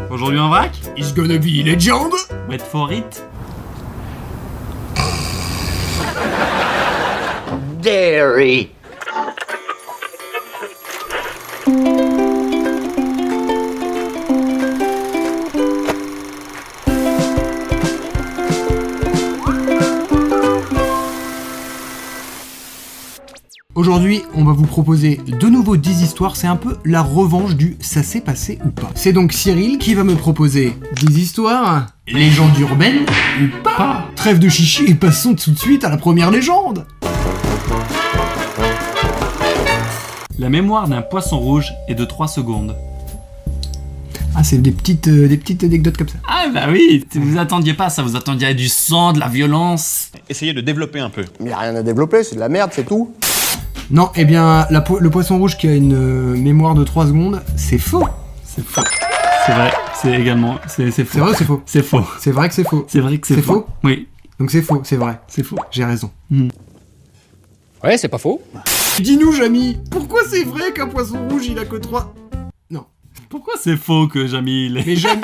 Aujourd'hui en vrac? It's gonna be legend. Wait for it. Dairy. Aujourd'hui, on va vous proposer de nouveau 10 histoires, c'est un peu la revanche du ça s'est passé ou pas. C'est donc Cyril qui va me proposer 10 histoires, légendes urbaines ou pas. Trêve de chichi et passons tout de suite à la première légende. La mémoire d'un poisson rouge est de 3 secondes. Ah, c'est des petites anecdotes comme ça. Ah bah oui, vous attendiez pas ça, vous attendiez à du sang, de la violence. Essayez de développer un peu. Il n'y a rien à développer, c'est de la merde, c'est tout. Non, eh bien, le poisson rouge qui a une mémoire de 3 secondes, c'est faux. C'est faux. C'est vrai, c'est également... C'est faux. C'est vrai ou c'est faux? C'est faux. C'est vrai que c'est faux. C'est vrai que c'est faux. Oui. Donc c'est faux, c'est vrai. C'est faux. J'ai raison. Ouais, c'est pas faux. Dis-nous, Jamy, pourquoi c'est vrai qu'un poisson rouge, il a que 3... Non. Pourquoi c'est faux que Jamil... Les jeunes...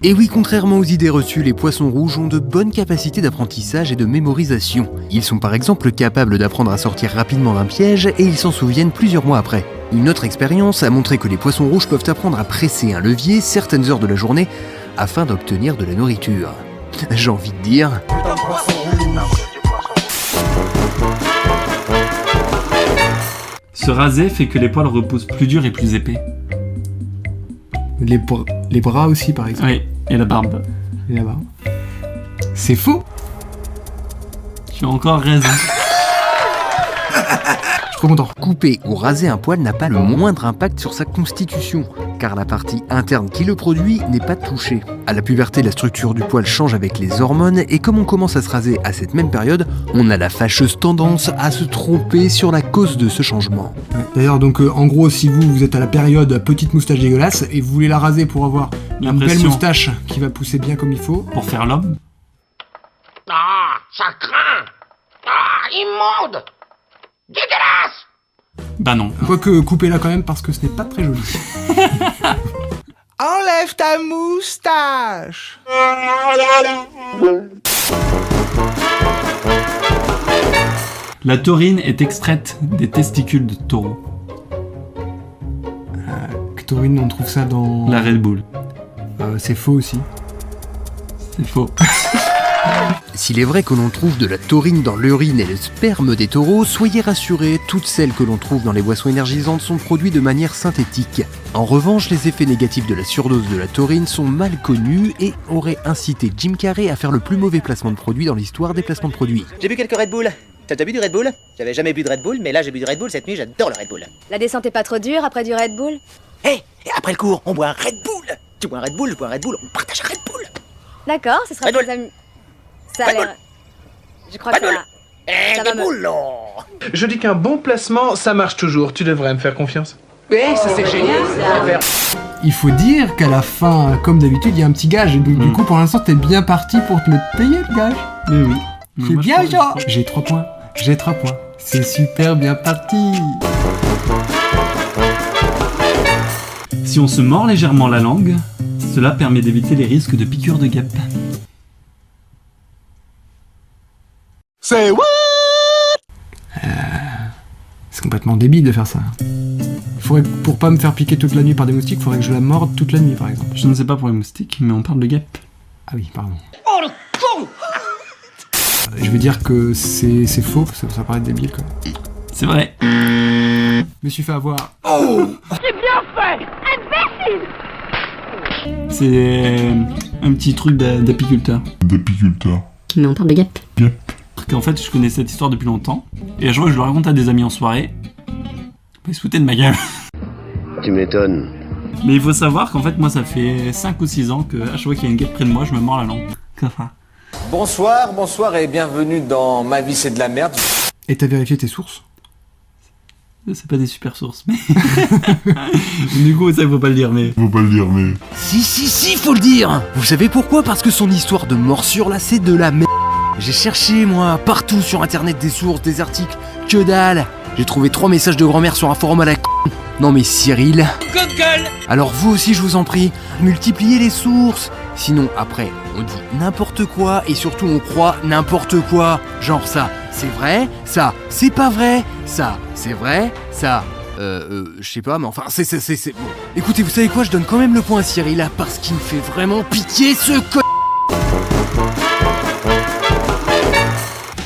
Et oui, contrairement aux idées reçues, les poissons rouges ont de bonnes capacités d'apprentissage et de mémorisation. Ils sont par exemple capables d'apprendre à sortir rapidement d'un piège et ils s'en souviennent plusieurs mois après. Une autre expérience a montré que les poissons rouges peuvent apprendre à presser un levier certaines heures de la journée afin d'obtenir de la nourriture. J'ai envie de dire... Se raser fait que les poils repoussent plus durs et plus épais. Les bras aussi, par exemple. Oui, et la barbe. Et la barbe. C'est faux. Tu as encore raison. Je suis trop content. Couper ou raser un poil n'a pas le moindre impact sur sa constitution, car la partie interne qui le produit n'est pas touchée. À la puberté, la structure du poil change avec les hormones, et comme on commence à se raser à cette même période, on a la fâcheuse tendance à se tromper sur la cause de ce changement. D'ailleurs, donc en gros, si vous êtes à la période petite moustache dégueulasse et vous voulez la raser pour avoir une belle L'impression. moustache qui va pousser bien comme il faut, Pour faire l'homme. Ah, ça craint. Ah, immonde. Dégueulasse. Bah non. quoique coupez-la quand même parce que ce n'est pas très joli. Enlève ta moustache. La taurine est extraite des testicules de taureau. Taurine, on trouve ça dans... La Red Bull. C'est faux aussi. C'est faux. S'il est vrai que l'on trouve de la taurine dans l'urine et le sperme des taureaux, soyez rassurés, toutes celles que l'on trouve dans les boissons énergisantes sont produites de manière synthétique. En revanche, les effets négatifs de la surdose de la taurine sont mal connus et auraient incité Jim Carrey à faire le plus mauvais placement de produit dans l'histoire des placements de produits. J'ai bu quelques Red Bull. T'as déjà bu du Red Bull? J'avais jamais bu de Red Bull, mais là j'ai bu du Red Bull cette nuit, j'adore le Red Bull. La descente est pas trop dure après du Red Bull? Hé, et après le cours, on boit un Red Bull. Tu bois un Red Bull, je bois un Red Bull, on partage un Red Bull. D'accord, ce sera Red Bull. plus amusant. Ça a Red l'air... Bull. Je crois que ça... Ça va Red me... Bull, non. Je dis qu'un bon placement, ça marche toujours. Tu devrais me faire confiance. Oui, ça c'est génial. Il faut dire qu'à la fin, comme d'habitude, il y a un petit gage. Et donc du coup, pour l'instant, t'es bien parti pour te le payer, le gage. Mais oui. C'est bien, ça. J'ai 3 points. J'ai 3 points. C'est super bien parti. Si on se mord légèrement la langue, cela permet d'éviter les risques de piqûres de guêpes. C'est what? C'est complètement débile de faire ça. Pour pas me faire piquer toute la nuit par des moustiques, faudrait que je la morde toute la nuit, par exemple. Je ne sais pas pour les moustiques, mais on parle de guêpes. Ah oui, pardon. Oh le con. Je vais dire que c'est faux, parce que ça paraît débile, quoi. C'est vrai. Je me suis fait avoir. Oh! C'est bien fait. Imbécile. C'est un petit truc d'apiculteur. Mais on parle de guêpes. En fait, je connais cette histoire depuis longtemps. Et à chaque fois que je le raconte à des amis en soirée, ils se foutaient de ma gueule. Tu m'étonnes. Mais il faut savoir qu'en fait, moi, ça fait 5 ou 6 ans que à chaque fois qu'il y a une guêpe près de moi, je me mords la langue. Comme ça. Bonsoir et bienvenue dans Ma vie c'est de la merde. Et t'as vérifié tes sources? C'est pas des super sources, mais... Du coup, ça, faut pas le dire, mais... Si, faut le dire. Vous savez pourquoi? Parce que son histoire de morsure là, c'est de la merde. J'ai cherché, moi, partout sur internet des sources, des articles, que dalle. J'ai trouvé 3 messages de grand-mère sur un forum à la con. Non mais Cyril... Google. Alors vous aussi je vous en prie, multipliez les sources. Sinon après, on dit n'importe quoi et surtout on croit n'importe quoi. Genre ça, c'est vrai, ça, c'est pas vrai, ça, c'est vrai, ça... je sais pas, mais enfin, c'est... Bon. Écoutez, vous savez quoi, je donne quand même le point à Cyril, là, parce qu'il me fait vraiment pitié, ce con...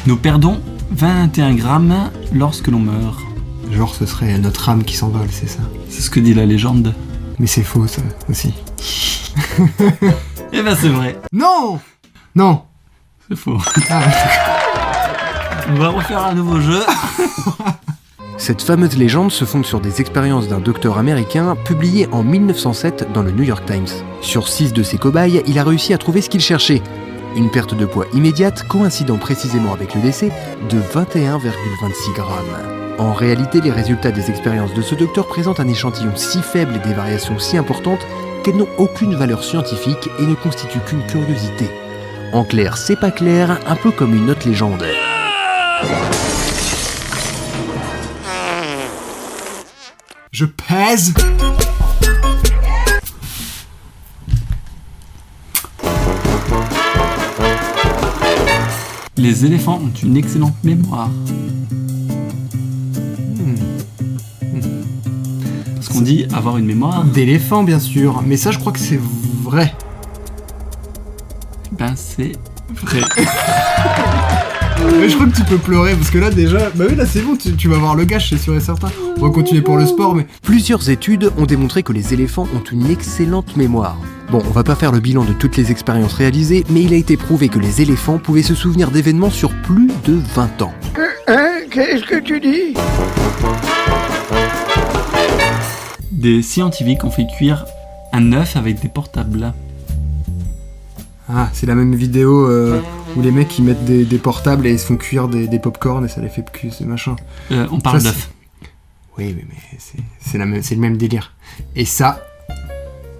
Nous perdons 21 grammes lorsque l'on meurt. Genre, ce serait notre âme qui s'envole, c'est ça. C'est ce que dit la légende. Mais c'est faux, ça, aussi. Eh ben c'est vrai. Non. Non. C'est faux. On va refaire un nouveau jeu. Cette fameuse légende se fonde sur des expériences d'un docteur américain publiées en 1907 dans le New York Times. Sur 6 de ses cobayes, il a réussi à trouver ce qu'il cherchait. Une perte de poids immédiate, coïncidant précisément avec le décès, de 21,26 grammes. En réalité, les résultats des expériences de ce docteur présentent un échantillon si faible et des variations si importantes qu'elles n'ont aucune valeur scientifique et ne constituent qu'une curiosité. En clair, c'est pas clair, un peu comme une autre légende. Je pèse. Les éléphants ont une excellente mémoire. Parce qu'on dit avoir une mémoire D'éléphant, bien sûr. Mais ça, je crois que c'est vrai. Ben c'est vrai. Mais je crois que tu peux pleurer parce que là déjà, bah oui là c'est bon, tu vas voir le gage, c'est sûr et certain. On va continuer pour le sport, mais Plusieurs études ont démontré que les éléphants ont une excellente mémoire. Bon, on va pas faire le bilan de toutes les expériences réalisées, mais il a été prouvé que les éléphants pouvaient se souvenir d'événements sur plus de 20 ans. Qu'est-ce que tu dis? Des scientifiques ont fait cuire un œuf avec des portables. ah c'est la même vidéo où les mecs ils mettent des portables et ils se font cuire des pop-corn et ça les fait cuire ces machins. On parle Ça, d'œuf. Oui mais c'est le même délire. Et ça,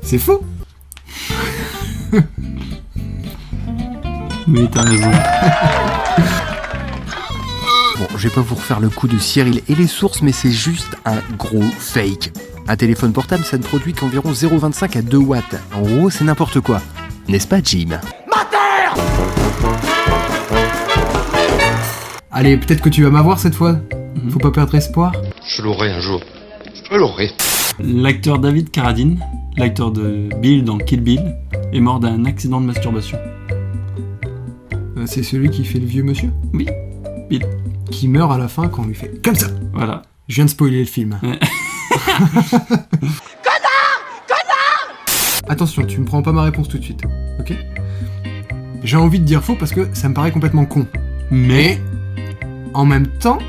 c'est faux. Oui, t'as raison. Bon, je vais pas vous refaire le coup de Cyril et les sources, mais c'est juste un gros fake. Un téléphone portable, ça ne produit qu'environ 0,25 à 2 watts. En gros, c'est n'importe quoi. N'est-ce pas, Jim? Allez, peut-être que tu vas m'avoir cette fois. Faut pas perdre espoir. Je l'aurai un jour. Je l'aurai. L'acteur David Carradine, l'acteur de Bill dans Kill Bill, est mort d'un accident de masturbation. C'est celui qui fait le vieux monsieur? Oui, Bill. Qui meurt à la fin quand on lui fait comme ça. Voilà. Je viens de spoiler le film. Ouais. Attention, tu me prends pas ma réponse tout de suite, ok? J'ai envie de dire faux parce que ça me paraît complètement con. Mais, en même temps,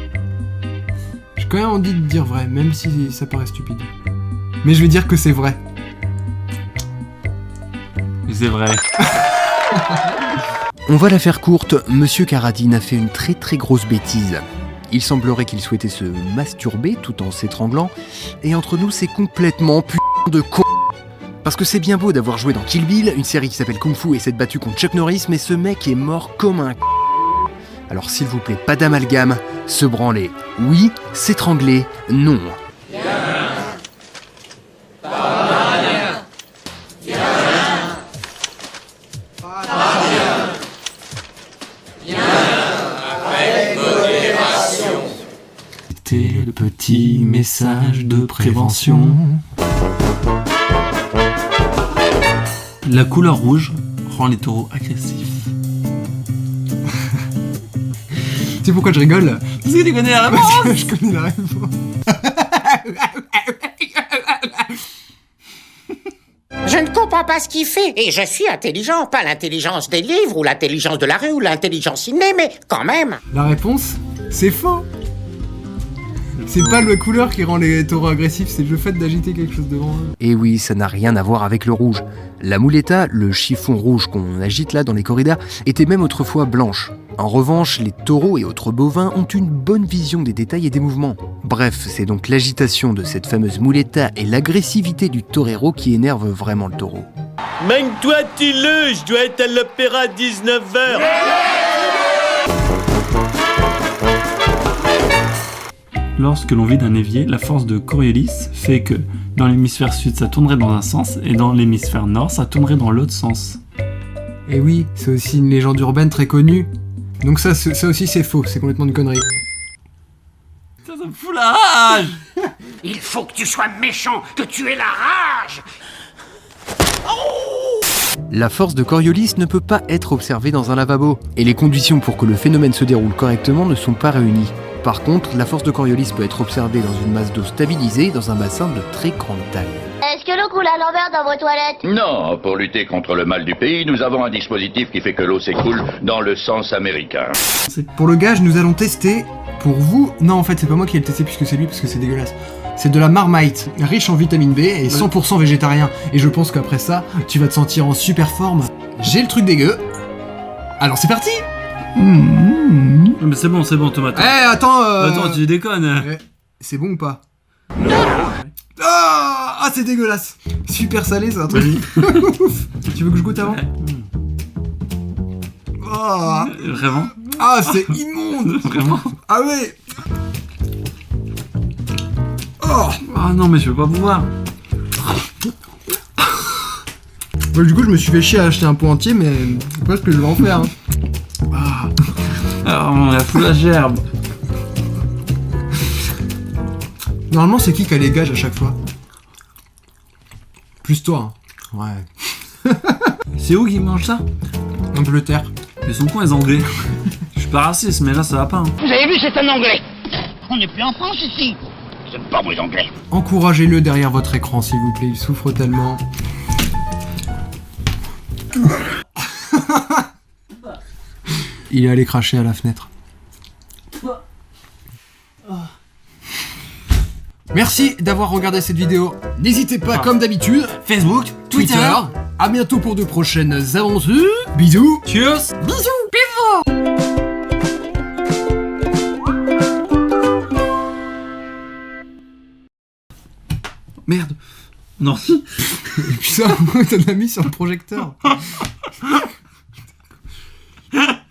j'ai quand même envie de dire vrai, même si ça paraît stupide. Mais je vais dire que c'est vrai. Mais c'est vrai. On va la faire courte, Monsieur Carradine a fait une très très grosse bêtise. Il semblerait qu'il souhaitait se masturber tout en s'étranglant, et entre nous c'est complètement de con. Parce que c'est bien beau d'avoir joué dans Kill Bill, une série qui s'appelle Kung Fu et s'être battu contre Chuck Norris, mais ce mec est mort comme un Alors s'il vous plaît, pas d'amalgame, se branler, oui, s'étrangler, non. C'était le petit message de prévention. La couleur rouge rend les taureaux agressifs. Tu sais pourquoi je rigole? Parce que tu connais la réponse. Parce que je connais la réponse. Je ne comprends pas ce qu'il fait. Et je suis intelligent. Pas l'intelligence des livres, ou l'intelligence de la rue, ou l'intelligence innée, mais quand même. La réponse, c'est faux. C'est pas la couleur qui rend les taureaux agressifs, c'est le fait d'agiter quelque chose devant eux. Et oui, ça n'a rien à voir avec le rouge. La muleta, le chiffon rouge qu'on agite là dans les corridas, était même autrefois blanche. En revanche, les taureaux et autres bovins ont une bonne vision des détails et des mouvements. Bref, c'est donc l'agitation de cette fameuse muleta et l'agressivité du torero qui énerve vraiment le taureau. Mène-toi, dis-le, je dois être à l'opéra à 19h. Lorsque l'on vide un évier, la force de Coriolis fait que dans l'hémisphère sud ça tournerait dans un sens et dans l'hémisphère nord ça tournerait dans l'autre sens. Et oui, c'est aussi une légende urbaine très connue. Donc ça aussi c'est faux, c'est complètement une connerie. Ça me fout la rage. Il faut que tu sois méchant, que tu aies la rage. La force de Coriolis ne peut pas être observée dans un lavabo, et les conditions pour que le phénomène se déroule correctement ne sont pas réunies. Par contre, la force de Coriolis peut être observée dans une masse d'eau stabilisée dans un bassin de très grande taille. Est-ce que l'eau coule à l'envers dans vos toilettes? Non, pour lutter contre le mal du pays, nous avons un dispositif qui fait que l'eau s'écoule dans le sens américain. Pour le gage, nous allons tester, pour vous... Non, en fait, c'est pas moi qui vais le tester puisque c'est lui, parce que c'est dégueulasse. C'est de la Marmite, riche en vitamine B et 100% végétarien. Et je pense qu'après ça, tu vas te sentir en super forme. J'ai le truc dégueu. Alors c'est parti. Mais c'est bon Thomas. Attends Attends, tu déconnes. C'est bon ou pas? Ah, c'est dégueulasse. Super salé, c'est un truc. Tu veux que je goûte avant? Oh. Vraiment? Ah, c'est immonde. Vraiment? Ah ouais. Oh. Ah non, mais je peux pas pouvoir. Bah, du coup, je me suis fait chier à acheter un pot entier, mais je pense que je vais en faire. Ah. Alors, on a fout la gerbe. Normalement, c'est qui a les gages à chaque fois? Plus toi. Hein. Ouais. C'est où qui mange ça? Angleterre. Ils sont cons les Anglais. Je suis pas raciste, mais là ça va pas. Hein. Vous avez vu, c'est un Anglais. On n'est plus en France ici. J'aime pas les Anglais. Encouragez-le derrière votre écran, s'il vous plaît. Il souffre tellement. Il est allé cracher à la fenêtre. Merci d'avoir regardé cette vidéo. N'hésitez pas, comme d'habitude, Facebook, Twitter. À bientôt pour de prochaines aventures. Bisous. Cheers. Bisous. Merde. Non. Putain, t'en as mis sur le projecteur.